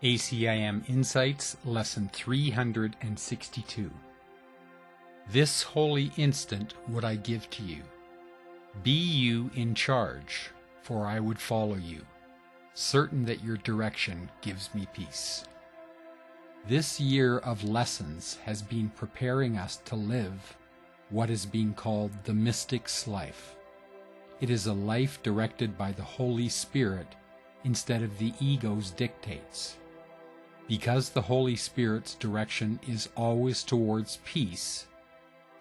ACIM Insights, Lesson 362. This holy instant would I give to you. Be you in charge, for I would follow you, certain that your direction gives me peace. This year of lessons has been preparing us to live what is being called the mystic's life. It is a life directed by the Holy Spirit instead of the ego's dictates. Because the Holy Spirit's direction is always towards peace,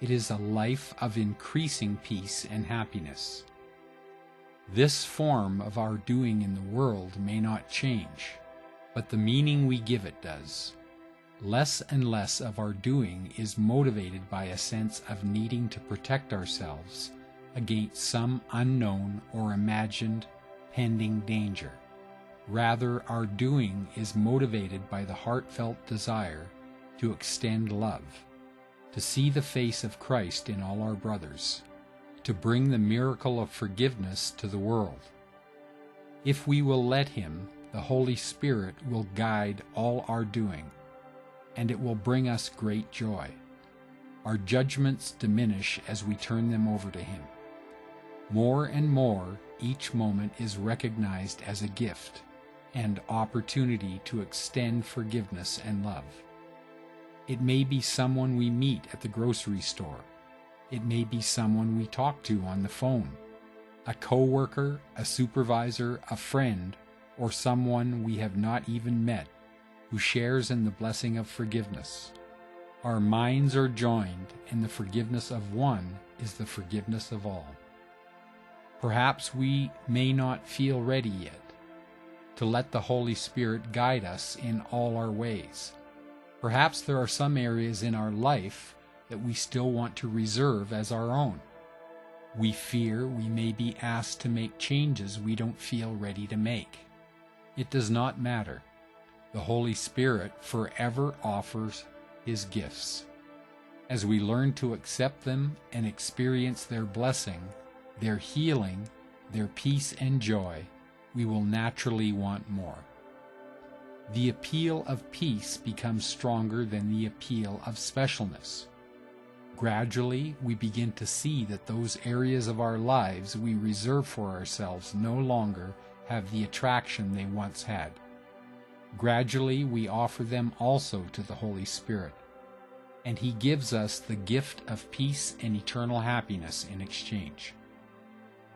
it is a life of increasing peace and happiness. This form of our doing in the world may not change, but the meaning we give it does. Less and less of our doing is motivated by a sense of needing to protect ourselves against some unknown or imagined pending danger. Rather, our doing is motivated by the heartfelt desire to extend love, to see the face of Christ in all our brothers, to bring the miracle of forgiveness to the world. If we will let Him, the Holy Spirit will guide all our doing, and it will bring us great joy. Our judgments diminish as we turn them over to Him. More and more, each moment is recognized as a gift and opportunity to extend forgiveness and love. It may be someone we meet at the grocery store. It may be someone we talk to on the phone, a coworker, a supervisor, a friend, or someone we have not even met who shares in the blessing of forgiveness. Our minds are joined, and the forgiveness of one is the forgiveness of all. Perhaps we may not feel ready yet to let the Holy Spirit guide us in all our ways. Perhaps there are some areas in our life that we still want to reserve as our own. We fear we may be asked to make changes we don't feel ready to make. It does not matter. The Holy Spirit forever offers His gifts. As we learn to accept them and experience their blessing, their healing, their peace and joy, we will naturally want more. The appeal of peace becomes stronger than the appeal of specialness. Gradually, we begin to see that those areas of our lives we reserve for ourselves no longer have the attraction they once had. Gradually, we offer them also to the Holy Spirit, and He gives us the gift of peace and eternal happiness in exchange.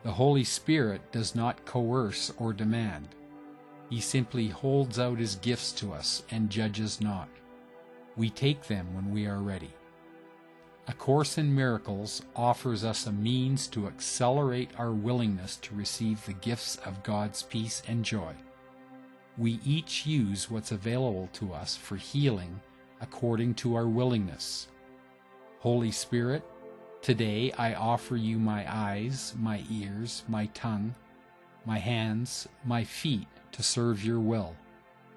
The Holy Spirit does not coerce or demand. He simply holds out His gifts to us and judges not. We take them when we are ready. A Course in Miracles offers us a means to accelerate our willingness to receive the gifts of God's peace and joy. We each use what's available to us for healing according to our willingness. Holy Spirit, today I offer you my eyes, my ears, my tongue, my hands, my feet to serve your will,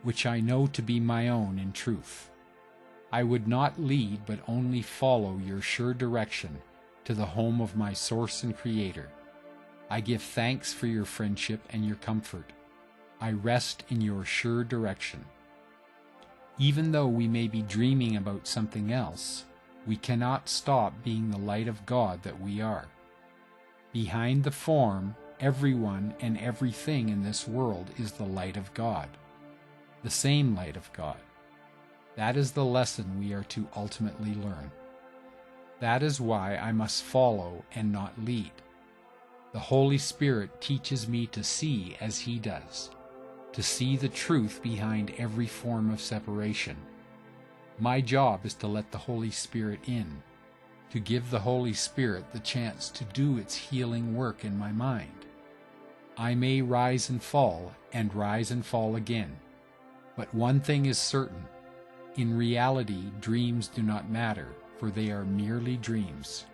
which I know to be my own in truth. I would not lead but only follow your sure direction to the home of my Source and Creator. I give thanks for your friendship and your comfort. I rest in your sure direction. Even though we may be dreaming about something else, we cannot stop being the light of God that we are. Behind the form, everyone and everything in this world is the light of God, the same light of God. That is the lesson we are to ultimately learn. That is why I must follow and not lead. The Holy Spirit teaches me to see as He does, to see the truth behind every form of separation. My job is to let the Holy Spirit in, to give the Holy Spirit the chance to do its healing work in my mind. I may rise and fall again, but one thing is certain. In reality, dreams do not matter, for they are merely dreams.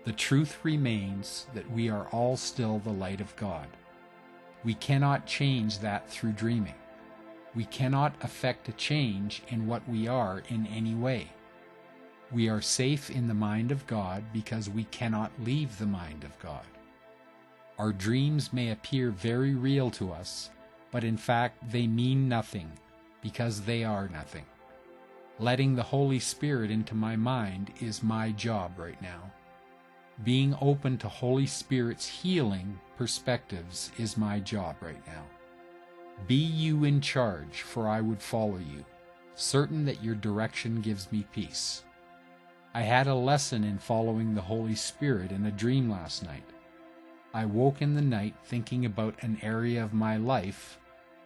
The truth remains that we are all still the light of God. We cannot change that through dreaming. We cannot affect a change in what we are in any way. We are safe in the mind of God because we cannot leave the mind of God. Our dreams may appear very real to us, but in fact they mean nothing. because they are nothing. Letting the Holy Spirit into my mind is my job right now. Being open to Holy Spirit's healing perspectives is my job right now. Be you in charge, for I would follow you, certain that your direction gives me peace. I had a lesson in following the Holy Spirit in a dream last night. I woke in the night thinking about an area of my life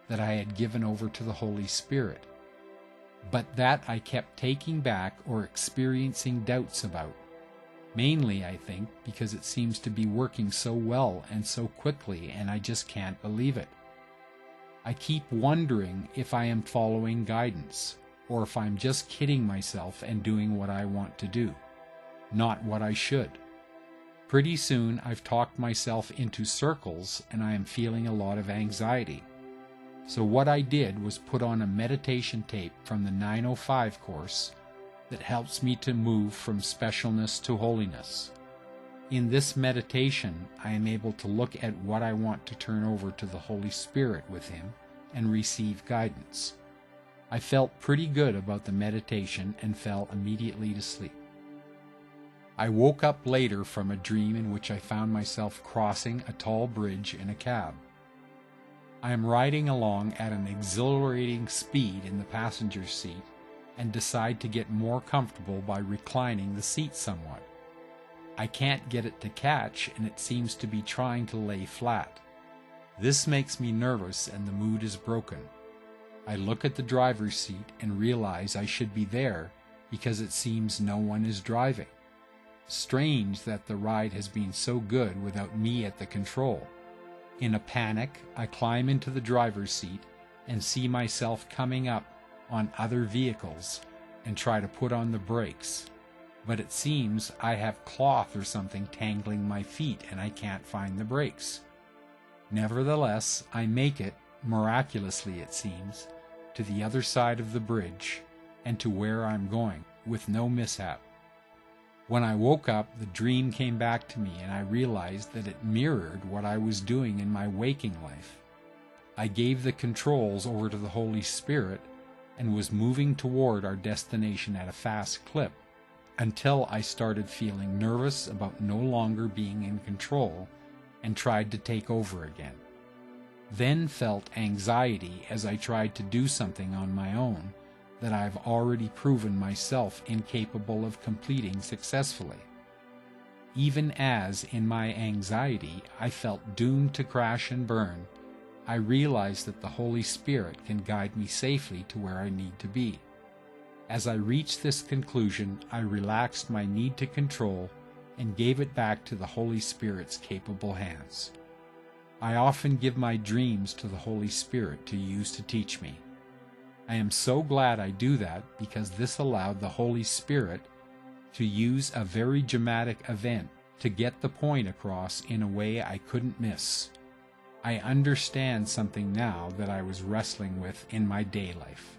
that I had given over to the Holy Spirit, but that I kept taking back or experiencing doubts about. Mainly, I think, because it seems to be working so well and so quickly, and I just can't believe it. I keep wondering if I am following guidance, or if I'm just kidding myself and doing what I want to do, not what I should. Pretty soon I've talked myself into circles and I am feeling a lot of anxiety. So what I did was put on a meditation tape from the 905 course that helps me to move from specialness to holiness. In this meditation, I am able to look at what I want to turn over to the Holy Spirit with Him and receive guidance. I felt pretty good about the meditation and fell immediately to sleep. I woke up later from a dream in which I found myself crossing a tall bridge in a cab. I am riding along at an exhilarating speed in the passenger seat and decide to get more comfortable by reclining the seat somewhat. I can't get it to catch, and it seems to be trying to lay flat. This makes me nervous and the mood is broken. I look at the driver's seat and realize I should be there because it seems no one is driving. Strange that the ride has been so good without me at the control. In a panic, I climb into the driver's seat and see myself coming up on other vehicles and try to put on the brakes. But it seems I have cloth or something tangling my feet and I can't find the brakes. Nevertheless, I make it, miraculously it seems, to the other side of the bridge and to where I'm going, with no mishap. When I woke up, the dream came back to me and I realized that it mirrored what I was doing in my waking life. I gave the controls over to the Holy Spirit and was moving toward our destination at a fast clip until I started feeling nervous about no longer being in control and tried to take over again. Then felt anxiety as I tried to do something on my own that I've already proven myself incapable of completing successfully. Even as, in my anxiety, I felt doomed to crash and burn, I realized that the Holy Spirit can guide me safely to where I need to be. As I reached this conclusion, I relaxed my need to control and gave it back to the Holy Spirit's capable hands. I often give my dreams to the Holy Spirit to use to teach me. I am so glad I do that because this allowed the Holy Spirit to use a very dramatic event to get the point across in a way I couldn't miss. I understand something now that I was wrestling with in my day life.